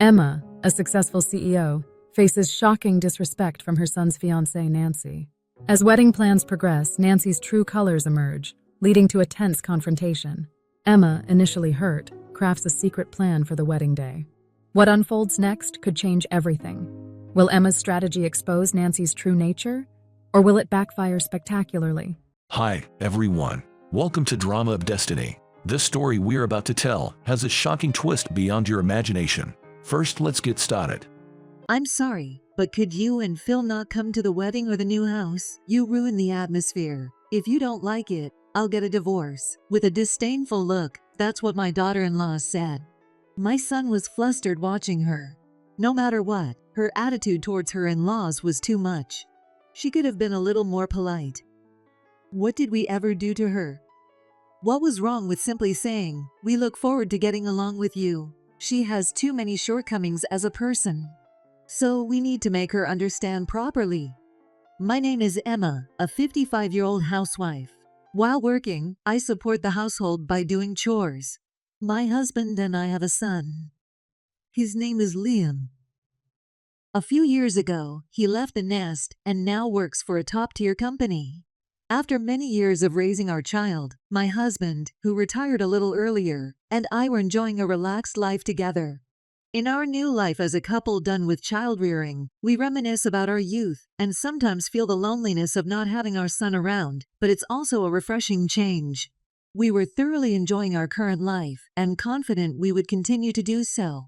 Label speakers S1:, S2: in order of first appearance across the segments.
S1: Emma, a successful CEO, faces shocking disrespect from her son's fiancée, Nancy. As wedding plans progress, Nancy's true colors emerge, leading to a tense confrontation. Emma, initially hurt, crafts a secret plan for the wedding day. What unfolds next could change everything. Will Emma's strategy expose Nancy's true nature, or will it backfire spectacularly?
S2: Hi, everyone. Welcome to Drama of Destiny. This story we're about to tell has a shocking twist beyond your imagination. First, let's get started.
S3: I'm sorry, but could you and Phil not come to the wedding or the new house? You ruin the atmosphere. If you don't like it, I'll get a divorce. With a disdainful look, that's what my daughter-in-law said. My son was flustered watching her. No matter what, her attitude towards her in-laws was too much. She could have been a little more polite. What did we ever do to her? What was wrong with simply saying, "We look forward to getting along with you"? She has too many shortcomings as a person. So we need to make her understand properly. My name is Emma, a 55-year-old housewife. While working, I support the household by doing chores. My husband and I have a son. His name is Liam. A few years ago, he left the nest and now works for a top-tier company. After many years of raising our child, my husband, who retired a little earlier, and I were enjoying a relaxed life together. In our new life as a couple done with child-rearing, we reminisce about our youth and sometimes feel the loneliness of not having our son around, but it's also a refreshing change. We were thoroughly enjoying our current life and confident we would continue to do so.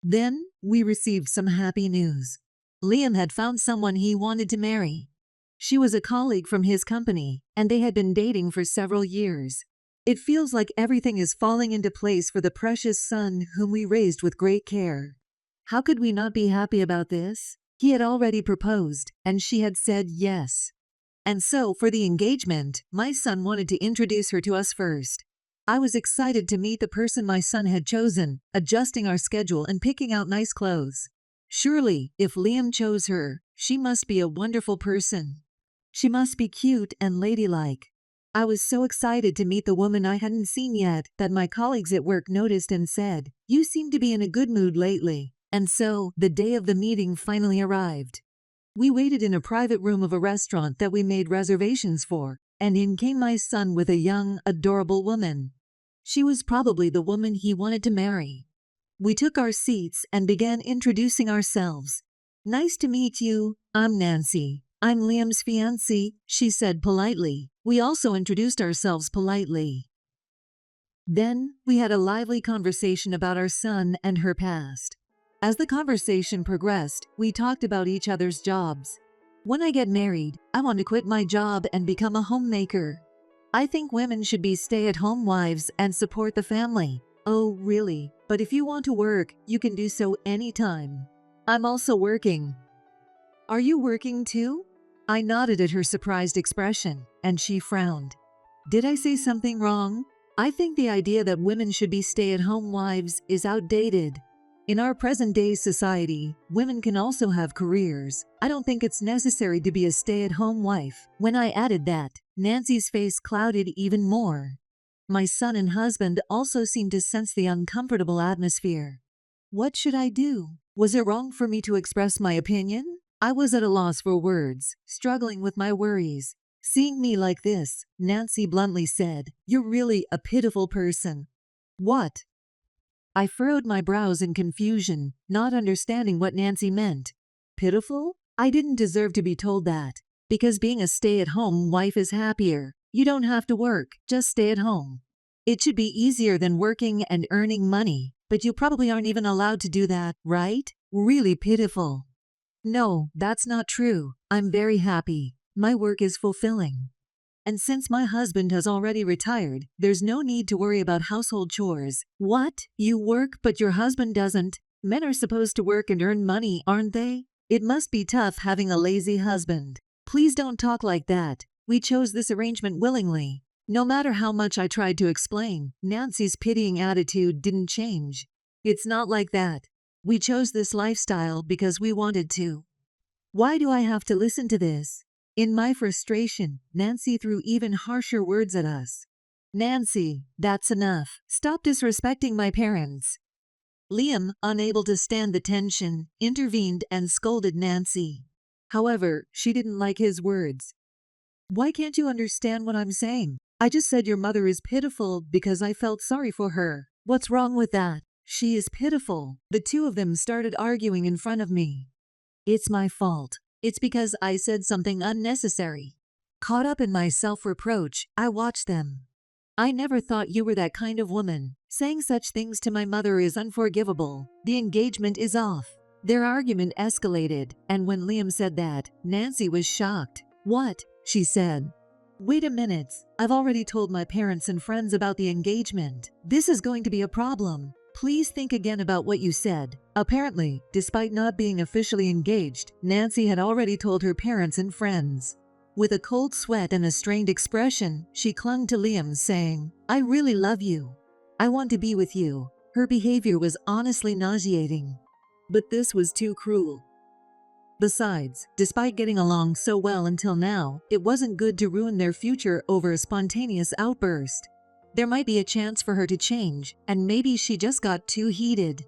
S3: Then, we received some happy news. Liam had found someone he wanted to marry. She was a colleague from his company, and they had been dating for several years. It feels like everything is falling into place for the precious son whom we raised with great care. How could we not be happy about this? He had already proposed, and she had said yes. And so, for the engagement, my son wanted to introduce her to us first. I was excited to meet the person my son had chosen, adjusting our schedule and picking out nice clothes. Surely, if Liam chose her, she must be a wonderful person. She must be cute and ladylike. I was so excited to meet the woman I hadn't seen yet that my colleagues at work noticed and said, "You seem to be in a good mood lately." And so, the day of the meeting finally arrived. We waited in a private room of a restaurant that we made reservations for, and in came my son with a young, adorable woman. She was probably the woman he wanted to marry. We took our seats and began introducing ourselves. "Nice to meet you, I'm Nancy. I'm Liam's fiancée," she said politely. We also introduced ourselves politely. Then, we had a lively conversation about our son and her past. As the conversation progressed, we talked about each other's jobs. "When I get married, I want to quit my job and become a homemaker. I think women should be stay-at-home wives and support the family." "Oh, really? But if you want to work, you can do so anytime." "I'm also working." "Are you working too?" I nodded at her surprised expression, and she frowned. "Did I say something wrong? I think the idea that women should be stay-at-home wives is outdated. In our present-day society, women can also have careers. I don't think it's necessary to be a stay-at-home wife." When I added that, Nancy's face clouded even more. My son and husband also seemed to sense the uncomfortable atmosphere. What should I do? Was it wrong for me to express my opinion? I was at a loss for words, struggling with my worries. Seeing me like this, Nancy bluntly said, "You're really a pitiful person." "What?" I furrowed my brows in confusion, not understanding what Nancy meant. Pitiful? I didn't deserve to be told that. Because being a stay-at-home wife is happier. You don't have to work, just stay at home. It should be easier than working and earning money, but you probably aren't even allowed to do that, right? Really pitiful. No, that's not true. I'm very happy. My work is fulfilling. And since my husband has already retired, there's no need to worry about household chores. What? You work but your husband doesn't? Men are supposed to work and earn money, aren't they? It must be tough having a lazy husband. Please don't talk like that. We chose this arrangement willingly. No matter how much I tried to explain, Nancy's pitying attitude didn't change. It's not like that. We chose this lifestyle because we wanted to. Why do I have to listen to this? In my frustration, Nancy threw even harsher words at us. "Nancy, that's enough. Stop disrespecting my parents." Liam, unable to stand the tension, intervened and scolded Nancy. However, she didn't like his words. "Why can't you understand what I'm saying? I just said your mother is pitiful because I felt sorry for her. What's wrong with that? She is pitiful." The two of them started arguing in front of me. It's my fault. It's because I said something unnecessary. Caught up in my self-reproach, I watched them. "I never thought you were that kind of woman. Saying such things to my mother is unforgivable. The engagement is off." Their argument escalated, and when Liam said that, Nancy was shocked. "What?" she said. "Wait a minute. I've already told my parents and friends about the engagement. This is going to be a problem. Please think again about what you said." Apparently, despite not being officially engaged, Nancy had already told her parents and friends. With a cold sweat and a strained expression, she clung to Liam, saying, "I really love you. I want to be with you." Her behavior was honestly nauseating. But this was too cruel. Besides, despite getting along so well until now, it wasn't good to ruin their future over a spontaneous outburst. There might be a chance for her to change, and maybe she just got too heated.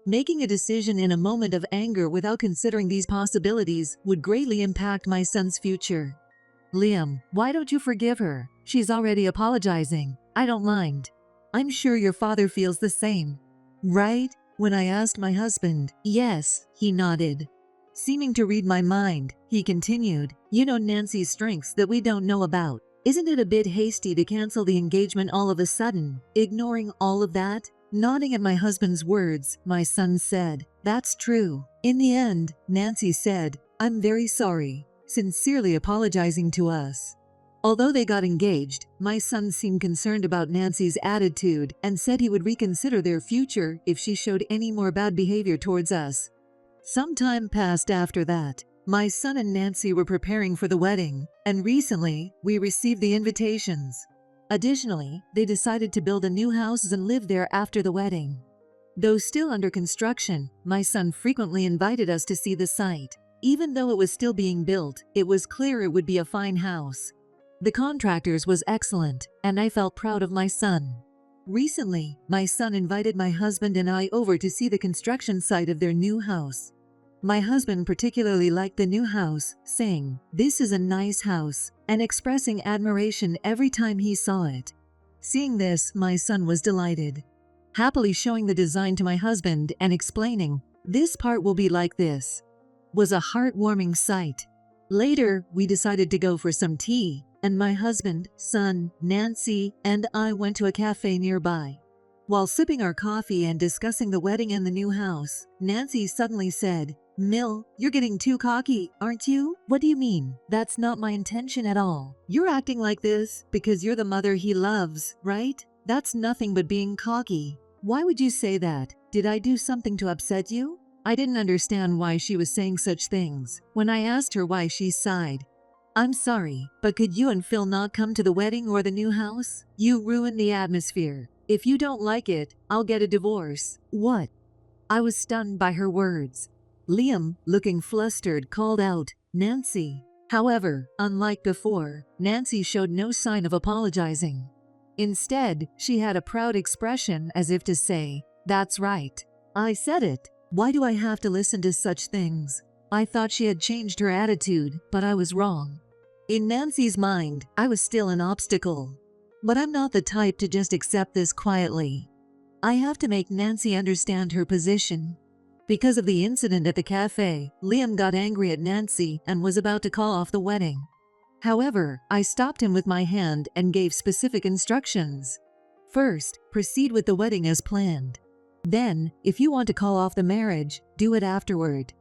S3: Making a decision in a moment of anger without considering these possibilities would greatly impact my son's future. "Liam, why don't you forgive her? She's already apologizing. I don't mind. I'm sure your father feels the same." "Right?" When I asked my husband. "Yes," he nodded. Seeming to read my mind, he continued, "You know Nancy's strengths that we don't know about. Isn't it a bit hasty to cancel the engagement all of a sudden, ignoring all of that?" Nodding at my husband's words, my son said, "That's true." In the end, Nancy said, "I'm very sorry," sincerely apologizing to us. Although they got engaged, my son seemed concerned about Nancy's attitude and said he would reconsider their future if she showed any more bad behavior towards us. Some time passed after that. My son and Nancy were preparing for the wedding, and recently, we received the invitations. Additionally, they decided to build a new house and live there after the wedding. Though still under construction, my son frequently invited us to see the site. Even though it was still being built, it was clear it would be a fine house. The contractors was excellent, and I felt proud of my son. Recently, my son invited my husband and I over to see the construction site of their new house. My husband particularly liked the new house, saying, "This is a nice house," and expressing admiration every time he saw it. Seeing this, my son was delighted, happily showing the design to my husband and explaining, "This part will be like this." Was a heartwarming sight. Later, we decided to go for some tea, and my husband, son, Nancy, and I went to a cafe nearby. While sipping our coffee and discussing the wedding and the new house, Nancy suddenly said, "Mill, you're getting too cocky, aren't you?" "What do you mean? That's not my intention at all. You're acting like this because you're the mother he loves, right? That's nothing but being cocky." "Why would you say that? Did I do something to upset you?" I didn't understand why she was saying such things. When I asked her why, she sighed. "I'm sorry, but could you and Phil not come to the wedding or the new house? You ruined the atmosphere. If you don't like it, I'll get a divorce." "What?" I was stunned by her words. Liam, looking flustered, called out, "Nancy." However, unlike before, Nancy showed no sign of apologizing. Instead, she had a proud expression as if to say, "That's right. I said it. Why do I have to listen to such things?" I thought she had changed her attitude, but I was wrong. In Nancy's mind, I was still an obstacle. But I'm not the type to just accept this quietly. I have to make Nancy understand her position. Because of the incident at the cafe, Liam got angry at Nancy and was about to call off the wedding. However, I stopped him with my hand and gave specific instructions. First, proceed with the wedding as planned. Then, if you want to call off the marriage, do it afterward.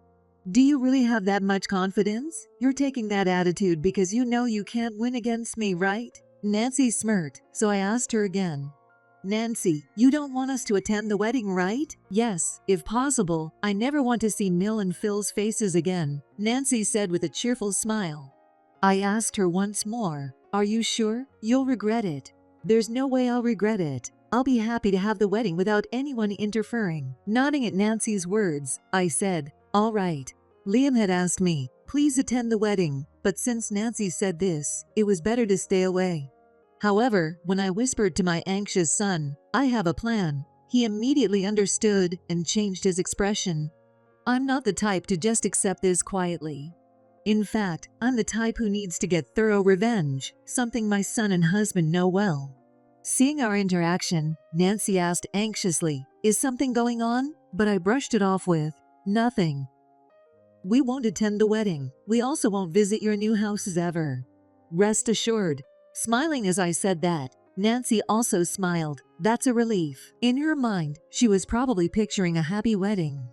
S3: Do you really have that much confidence? You're taking that attitude because you know you can't win against me, right? Nancy smirked, so I asked her again. "Nancy, you don't want us to attend the wedding, right?" "Yes, if possible. I never want to see Mill and Phil's faces again," Nancy said with a cheerful smile. I asked her once more, "Are you sure? You'll regret it." "There's no way I'll regret it. I'll be happy to have the wedding without anyone interfering." Nodding at Nancy's words, I said, "All right." Liam had asked me, "Please attend the wedding," but since Nancy said this, it was better to stay away. However, when I whispered to my anxious son, "I have a plan," He immediately understood and changed his expression. I'm not the type to just accept this quietly. In fact, I'm the type who needs to get thorough revenge, something my son and husband know well. Seeing our interaction, Nancy asked anxiously, "Is something going on?" But I brushed it off with, "Nothing. We won't attend the wedding. We also won't visit your new houses ever. Rest assured." Smiling as I said that, Nancy also smiled. That's a relief. In her mind, she was probably picturing a happy wedding.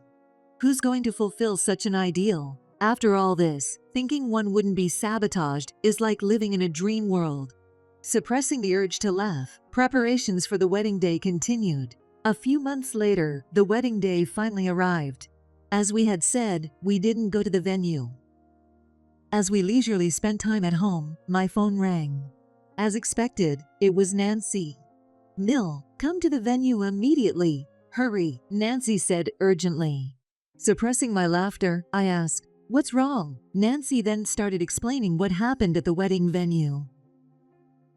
S3: Who's going to fulfill such an ideal? After all this, thinking one wouldn't be sabotaged is like living in a dream world. Suppressing the urge to laugh, preparations for the wedding day continued. A few months later, the wedding day finally arrived. As we had said, we didn't go to the venue. As we leisurely spent time at home, my phone rang. As expected, it was Nancy. "Mill, come to the venue immediately. Hurry," Nancy said urgently. Suppressing my laughter, I asked, "What's wrong?" Nancy then started explaining what happened at the wedding venue.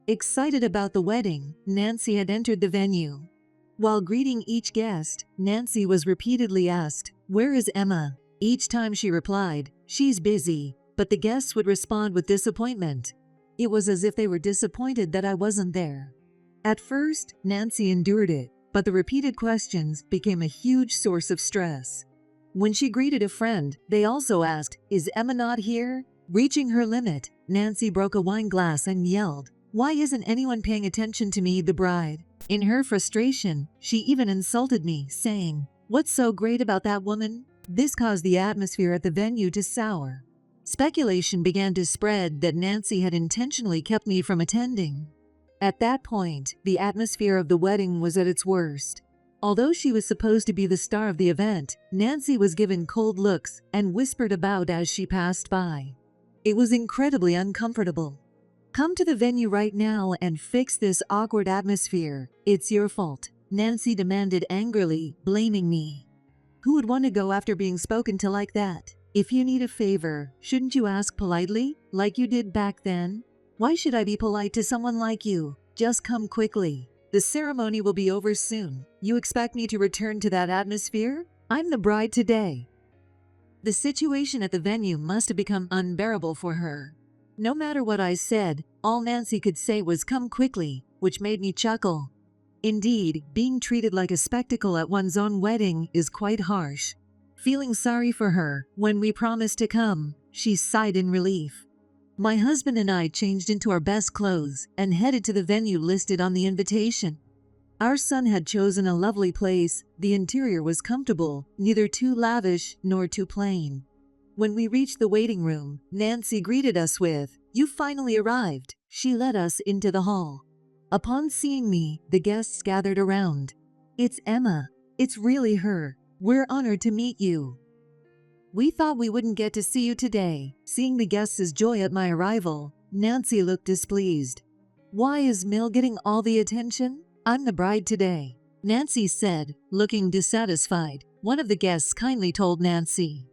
S3: Excited about the wedding, Nancy had entered the venue. While greeting each guest, Nancy was repeatedly asked, "Where is Emma?" Each time she replied, "She's busy," but the guests would respond with disappointment. It was as if they were disappointed that I wasn't there. At first, Nancy endured it, but the repeated questions became a huge source of stress. When she greeted a friend, they also asked, "Is Emma not here?" Reaching her limit, Nancy broke a wine glass and yelled, "Why isn't anyone paying attention to me, the bride?" In her frustration, she even insulted me, saying, "What's so great about that woman?" This caused the atmosphere at the venue to sour. Speculation began to spread that Nancy had intentionally kept me from attending. At that point, the atmosphere of the wedding was at its worst. Although she was supposed to be the star of the event, Nancy was given cold looks and whispered about as she passed by. It was incredibly uncomfortable. "Come to the venue right now and fix this awkward atmosphere. It's your fault," Nancy demanded angrily, blaming me. Who would want to go after being spoken to like that? If you need a favor, shouldn't you ask politely, like you did back then? Why should I be polite to someone like you? Just come quickly. The ceremony will be over soon. You expect me to return to that atmosphere? I'm the bride today. The situation at the venue must have become unbearable for her. No matter what I said, all Nancy could say was "come quickly," which made me chuckle. Indeed, being treated like a spectacle at one's own wedding is quite harsh. Feeling sorry for her, when we promised to come, she sighed in relief. My husband and I changed into our best clothes and headed to the venue listed on the invitation. Our son had chosen a lovely place. The interior was comfortable, neither too lavish nor too plain. When we reached the waiting room, Nancy greeted us with, "You finally arrived." She led us into the hall. Upon seeing me, the guests gathered around. "It's Emma. It's really her. We're honored to meet you. We thought we wouldn't get to see you today." Seeing the guests' joy at my arrival, Nancy looked displeased. "Why is Mill getting all the attention? I'm the bride today," Nancy said, looking dissatisfied. One of the guests kindly told Nancy.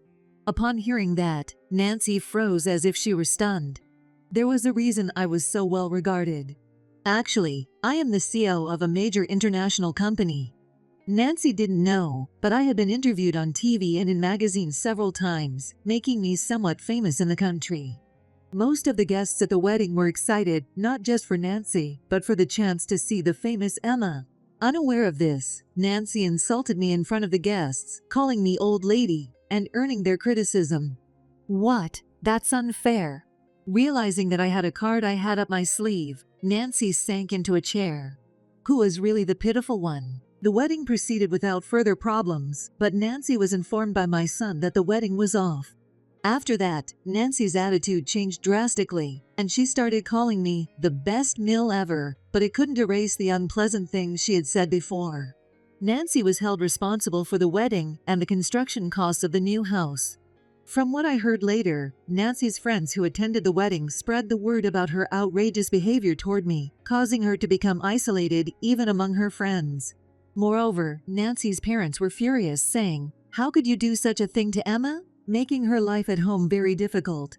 S3: Upon hearing that, Nancy froze as if she were stunned. There was a reason I was so well regarded. Actually, I am the CEO of a major international company. Nancy didn't know, but I had been interviewed on TV and in magazines several times, making me somewhat famous in the country. Most of the guests at the wedding were excited, not just for Nancy, but for the chance to see the famous Emma. Unaware of this, Nancy insulted me in front of the guests, calling me old lady, and earning their criticism. "What? That's unfair." Realizing that I had a card I had up my sleeve, Nancy sank into a chair. Who was really the pitiful one? The wedding proceeded without further problems, but Nancy was informed by my son that the wedding was off. After that, Nancy's attitude changed drastically, and she started calling me the best meal ever, but it couldn't erase the unpleasant things she had said before. Nancy was held responsible for the wedding and the construction costs of the new house. From what I heard later, Nancy's friends who attended the wedding spread the word about her outrageous behavior toward me, causing her to become isolated even among her friends. Moreover, Nancy's parents were furious, saying, "How could you do such a thing to Emma?" making her life at home very difficult.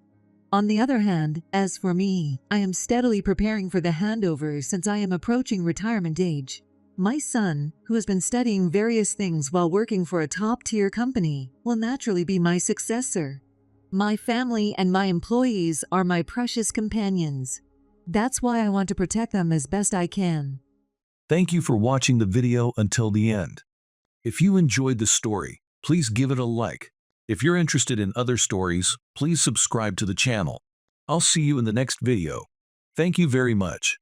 S3: On the other hand, as for me, I am steadily preparing for the handover since I am approaching retirement age. My son, who has been studying various things while working for a top-tier company, will naturally be my successor. My family and my employees are my precious companions. That's why I want to protect them as best I can.
S2: Thank you for watching the video until the end. If you enjoyed the story, please give it a like. If you're interested in other stories, please subscribe to the channel. I'll see you in the next video. Thank you very much.